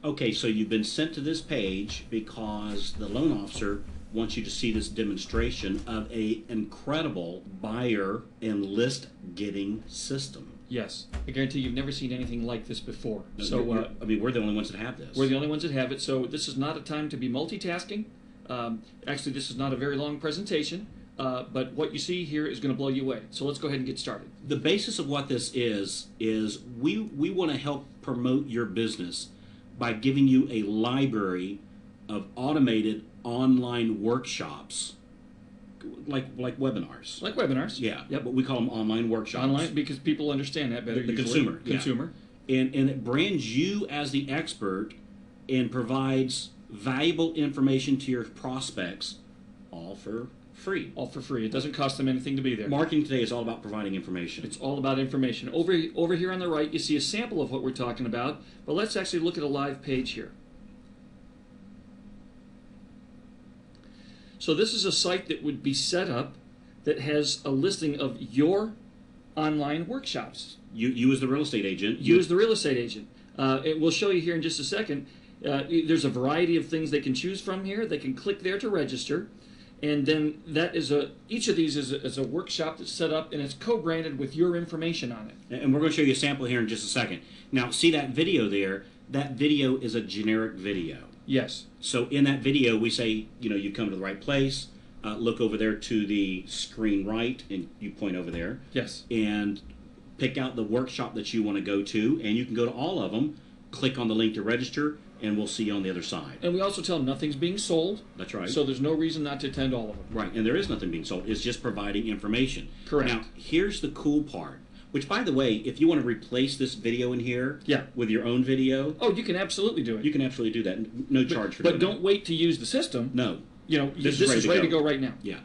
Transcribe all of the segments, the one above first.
Okay, so you've been sent to this page because the loan officer wants you to see this demonstration of a incredible buyer and list getting system. Yes, I guarantee you've never seen anything like this before. So I mean, we're the only ones that have this. we're the only ones that have it. So this is not a time to be multitasking. Actually, this is not a very long presentation, but what you see here is going to blow you away. So let's go ahead and get started. The basis of what this is we want to help promote your business by giving you a library of automated online workshops, like webinars. Like webinars. Yeah, Yep. but we call them online workshops. Online, because people understand that better. The usually. consumer, yeah. Consumer. And it brands you as the expert and provides valuable information to your prospects, all for free. All for free. It doesn't cost them anything to be there. Marketing today is all about providing information. It's all about information. Over here on the right, you see a sample of what we're talking about, but let's actually look at a live page here. So this is a site that would be set up that has a listing of your online workshops. You as the real estate agent. You as the real estate agent. We'll show you here in just a second. There's a variety of things they can choose from here. They can click there to register. And then that is each of these is a workshop that's set up, and it's co-branded with your information on it. And we're going to show you a sample here in just a second. Now, see that video there? That video is a generic video. Yes. So in that video, we say, you come to the right place, look over there to the screen right, and you point over there. Yes. And pick out the workshop that you want to go to, and you can go to all of them, click on the link to register, and we'll see you on the other side. And we also tell them nothing's being sold. That's right. So there's no reason not to attend all of them. Right, and there is nothing being sold. It's just providing information. Correct. Now, here's the cool part, which, by the way, if you want to replace this video in here with your own video, oh, you can absolutely do it. you can absolutely do that. No charge for But doing don't wait to use the system. No. This is ready to go right now. Yeah.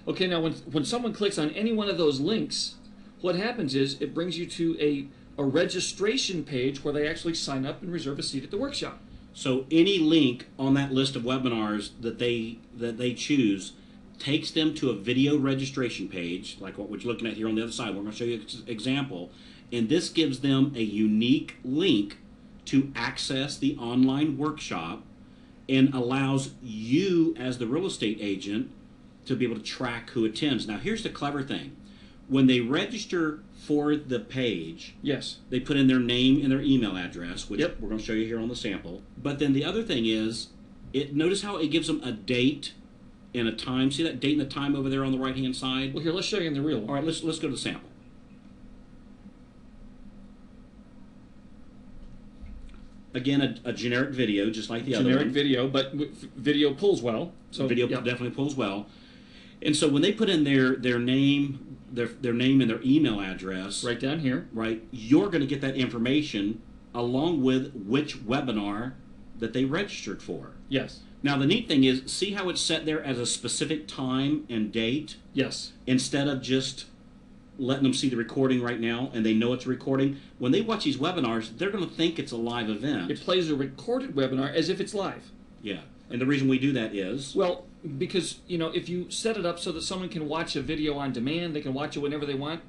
Okay, now when someone clicks on any one of those links, what happens is it brings you to a registration page where they actually sign up and reserve a seat at the workshop. So any link on that list of webinars that they choose takes them to a video registration page, like what we're looking at here on the other side. We're going to show you an example. And this gives them a unique link to access the online workshop and allows you as the real estate agent to be able to track who attends. Now, here's the clever thing. When they register for the page, yes, they put in their name and their email address, which Yep. we're going to show you here on the sample. But then the other thing is, notice how it gives them a date and a time. See that date and the time over there on the right-hand side? Well, here, let's show you in the real one. All right, let's go to the sample. Again, a generic video, just like the other one. Generic video, but video pulls well. So Video yep. definitely pulls well. And so when they put in their name, their name and their email address, right down here, right, you're going to get that information along with which webinar that they registered for. Yes. Now, the neat thing is, see how it's set there as a specific time and date? Yes. Instead of just letting them see the recording right now and they know it's a recording. When they watch these webinars, they're going to think it's a live event. It plays a recorded webinar as if it's live. Yeah. And the reason we do that is? Well, because, if you set it up so that someone can watch a video on demand, they can watch it whenever they want,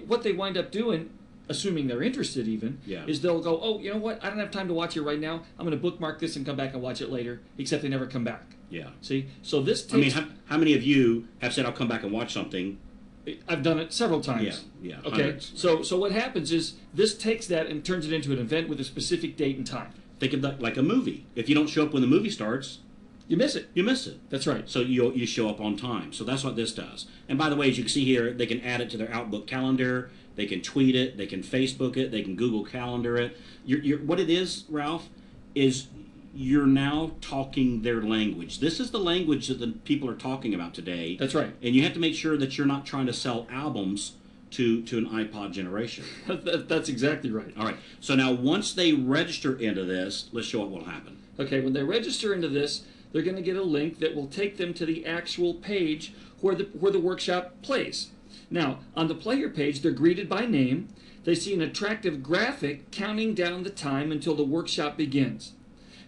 what they wind up doing, assuming they're interested even, is they'll go, oh, you know what, I don't have time to watch it right now. I'm going to bookmark this and come back and watch it later, except they never come back. Yeah. See? So this takes... I mean, how many of you have said, I'll come back and watch something? I've done it several times. Yeah. Okay. Hundreds. So what happens is this takes that and turns it into an event with a specific date and time. Think of that like a movie. If you don't show up when the movie starts, you miss it. You miss it. That's right. So you show up on time. So that's what this does. And by the way, as you can see here, they can add it to their Outlook calendar. They can tweet it. They can Facebook it. They can Google Calendar it. What it is, Ralph, is you're now talking their language. This is the language that the people are talking about today. That's right. And you have to make sure that you're not trying to sell albums to an iPod generation. That's exactly right. All right. So now once they register into this, let's show what will happen. Okay, when they register into this, they're going to get a link that will take them to the actual page where the workshop plays. Now, on the player page, they're greeted by name. They see an attractive graphic counting down the time until the workshop begins.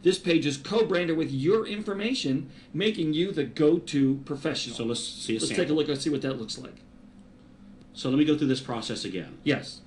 This page is co-branded with your information, making you the go-to professional. So let's see a sample. Let's take a look and see what that looks like. So let me go through this process again. Yes.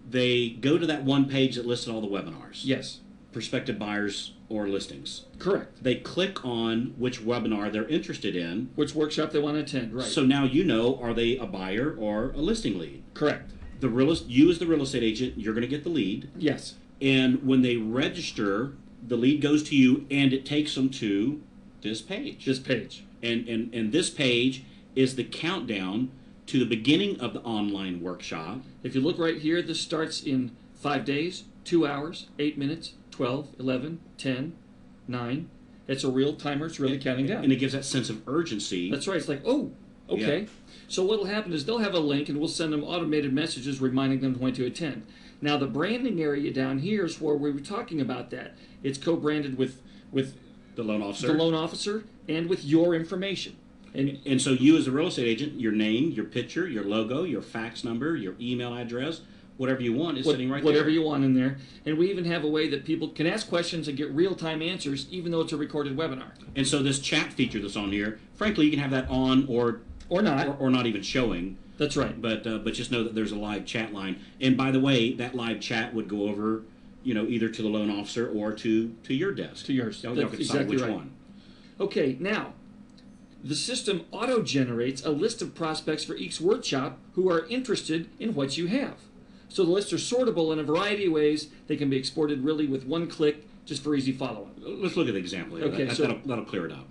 They go to that one page that listed all the webinars. Yes. prospective buyers or listings. Correct. They click on which webinar they're interested in. Which workshop they want to attend, right. So now you know, are they a buyer or a listing lead? Correct. You as the real estate agent, you're going to get the lead. Yes. And when they register, the lead goes to you and it takes them to this page. This page. And this page is the countdown to the beginning of the online workshop. If you look right here, this starts in 5 days, 2 hours, 8 minutes, 12, 11, 10, 9. It's a real timer. It's really counting down. And it gives that sense of urgency. That's right. It's like, oh, okay. Yeah. So what will happen is they'll have a link and we'll send them automated messages reminding them when to attend. Now the branding area down here is where we were talking about that. It's co-branded with the loan officer. the loan officer and with your information. And so you as a real estate agent, your name, your picture, your logo, your fax number, your email address, whatever you want is sitting right there. Whatever you want in there. And we even have a way that people can ask questions and get real-time answers even though it's a recorded webinar. And so this chat feature that's on here, frankly, you can have that on or not. or not even showing. That's right. But just know that there's a live chat line. And by the way, that live chat would go over, either to the loan officer or to your desk. To yours. Y'all That's can decide exactly which right. one. Okay, now, the system auto-generates a list of prospects for each workshop who are interested in what you have. So the lists are sortable in a variety of ways. They can be exported really with one click, just for easy follow-up. Let's look at the example here. Okay, That'll clear it up.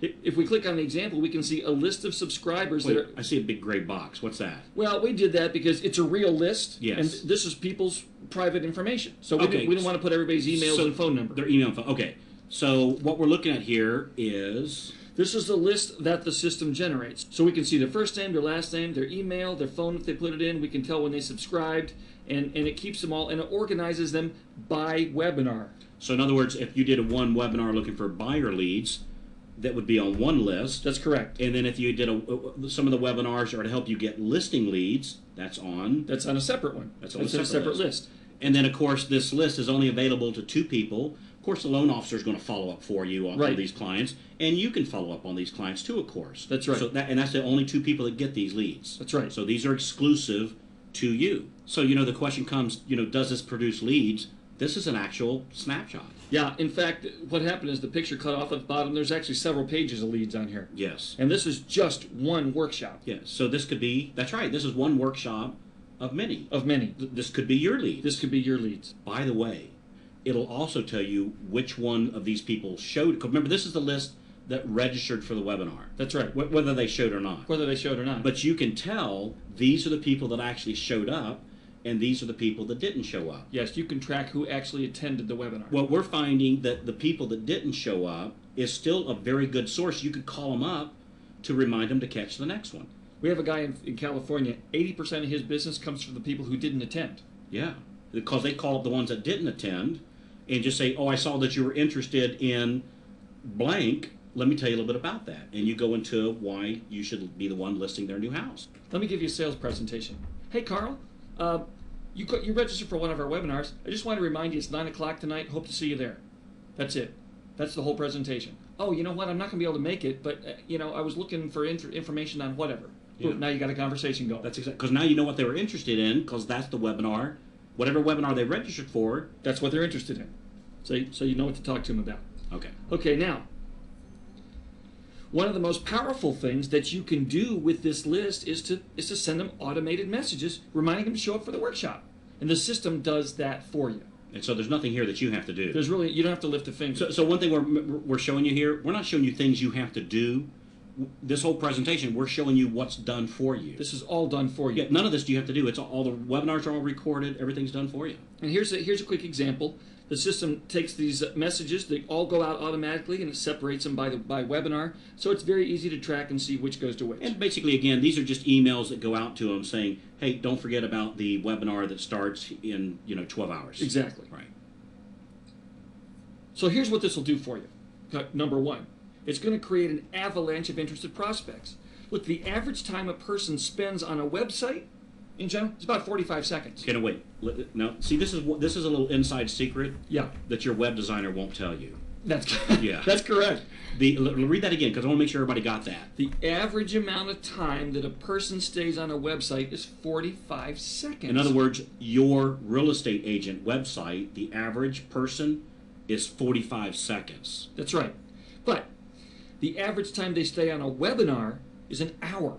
If we click on the example, we can see a list of subscribers that are... I see a big gray box. What's that? Well, we did that because it's a real list, Yes. and this is people's private information. So we Okay. didn't want to put everybody's emails and phone number. Their email and phone. Okay. So what we're looking at here is... This is the list that the system generates. So we can see their first name, their last name, their email, their phone if they put it in. We can tell when they subscribed, and it keeps them all, and it organizes them by webinar. So in other words, if you did one webinar looking for buyer leads, that would be on one list. That's correct. And then if you did some of the webinars are to help you get listing leads, that's on a separate one. That's on a in separate list. And then, of course, this list is only available to 2 people. Of course, the loan officer is going to follow up for you on these clients, and you can follow up on these clients too, of course. That's right. So that's the only 2 people that get these leads. That's right. So these are exclusive to you. So, the question comes, does this produce leads? This is an actual snapshot. Yeah, in fact, what happened is the picture cut off at the bottom. There's actually several pages of leads on here. Yes. And this is just one workshop. Yes. So this could be, that's right, this is one workshop of many. Of many. This could be your lead. This could be your leads. By the way, it'll also tell you which one of these people showed. 'Cause remember, this is the list that registered for the webinar. That's right. Whether they showed or not. Whether they showed or not. But you can tell these are the people that actually showed up, and these are the people that didn't show up. Yes, you can track who actually attended the webinar. Well, we're finding that the people that didn't show up is still a very good source. You could call them up to remind them to catch the next one. We have a guy in California, 80% of his business comes from the people who didn't attend. Yeah, because they call up the ones that didn't attend and just say, oh, I saw that you were interested in blank. Let me tell you a little bit about that. And you go into why you should be the one listing their new house. Let me give you a sales presentation. Hey, Carl, you registered for one of our webinars. I just want to remind you it's 9 o'clock tonight. Hope to see you there. That's it. That's the whole presentation. Oh, you know what? I'm not going to be able to make it, but I was looking for information on whatever. Yeah. Now you got a conversation going. That's exactly, because now you know what they were interested in, because that's the webinar. Whatever webinar they registered for. That's what they're interested in. So you know what to talk to them about. Okay. Okay, now, one of the most powerful things that you can do with this list is to send them automated messages reminding them to show up for the workshop. And the system does that for you. And so there's nothing here that you have to do. You don't have to lift a finger. So one thing we're showing you here, we're not showing you things you have to do. This whole presentation, we're showing you what's done for you. This is all done for you. Yeah, none of this do you have to do. It's all the webinars are all recorded. Everything's done for you. And here's a quick example. The system takes these messages, they all go out automatically, and it separates them by webinar. So it's very easy to track and see which goes to which. And basically, again, these are just emails that go out to them saying, hey, don't forget about the webinar that starts in 12 hours. Exactly. Right. So here's what this will do for you. Number one, it's going to create an avalanche of interested prospects. Look, the average time a person spends on a website, in general, is about 45 seconds. Okay, no, wait. Now, see, this is a little inside secret Yeah. that your web designer won't tell you. Yeah. That's correct. Read that again because I want to make sure everybody got that. The average amount of time that a person stays on a website is 45 seconds. In other words, your real estate agent website, the average person is 45 seconds. That's right. But the average time they stay on a webinar is an hour.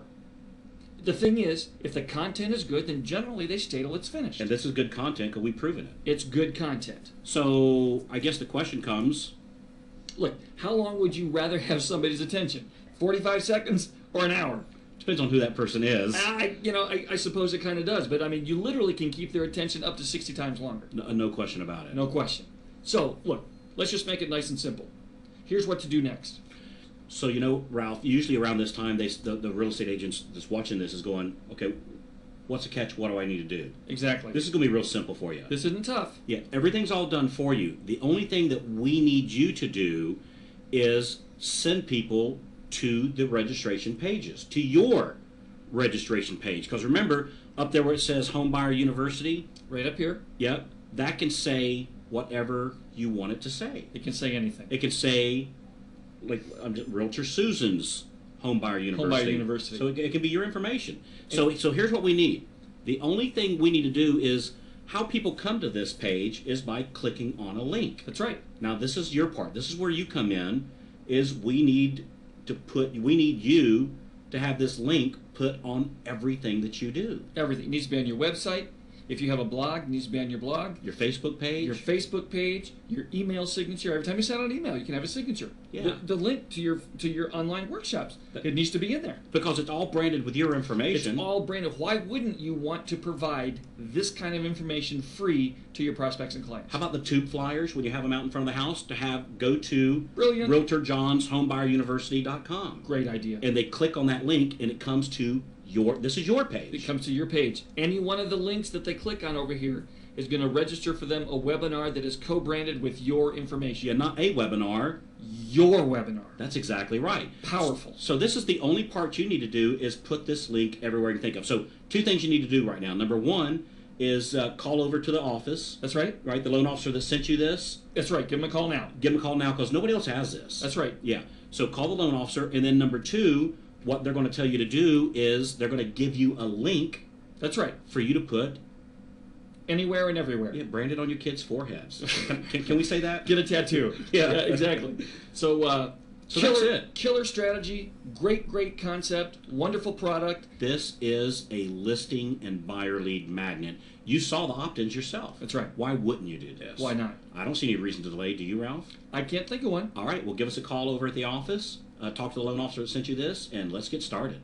The thing is, if the content is good, then generally they stay till it's finished. And this is good content because we've proven it. It's good content. So I guess the question comes, Look, how long would you rather have somebody's attention? 45 seconds or an hour? depends on who that person is. I suppose it kind of does, but I mean, you literally can keep their attention up to 60 times longer. No question about it. No question. So, look, let's just make it nice and simple. Here's what to do next. So, Ralph, usually around this time, the real estate agents that's watching this is going, okay, what's the catch? What do I need to do? Exactly. This is going to be real simple for you. This isn't tough. Yeah, everything's all done for you. The only thing that we need you to do is send people to the registration pages, to your registration page. Because remember, up there where it says Homebuyer University, Right up here, yep, that can say whatever you want it to say. it can say anything. It can say, like, Realtor Susan's Homebuyer University. Homebuyer University. So it can be your information. So here's what we need. The only thing we need to do is how people come to this page is by clicking on a link. That's right. Now this is your part. This is where you come in. Is we need you to have this link put on everything that you do. Everything. It needs to be on your website. If you have a blog, it needs to be on your blog. Your Facebook page. Your Facebook page, your email signature. Every time you send out an email, you can have a signature. Yeah. The link to your online workshops, it needs to be in there. Because it's all branded with your information. It's all branded. Why wouldn't you want to provide this kind of information free to your prospects and clients? How about the tube flyers when you have them out in front of the house to go to Brilliant. RealtorJohnsHomebuyerUniversity.com. Great idea. And they click on that link and it comes to this is your page. It comes to your page. Any one of the links that they click on over here is going to register for them a webinar that is co-branded with your information. Yeah, not a webinar. Your webinar. That's exactly right. Powerful. So this is the only part you need to do is put this link everywhere you can think of. So 2 things you need to do right now. Number 1 is call over to the office. That's right. Right, the loan officer that sent you this. That's right. Give them a call now. Give them a call now because nobody else has this. That's right. Yeah. So call the loan officer, and then number 2, what they're going to tell you to do is they're going to give you a link. That's right. For you to put anywhere and everywhere. Yeah, branded on your kids' foreheads. Can we say that? Get a tattoo. Yeah, exactly. So that's it. Killer strategy, great concept, wonderful product. This is a listing and buyer lead magnet. You saw the opt-ins yourself. That's right. Why wouldn't you do this? Why not? I don't see any reason to delay. Do you, Ralph? I can't think of one. All right. Well, give us a call over at the office. Talk to the loan officer that sent you this, and let's get started.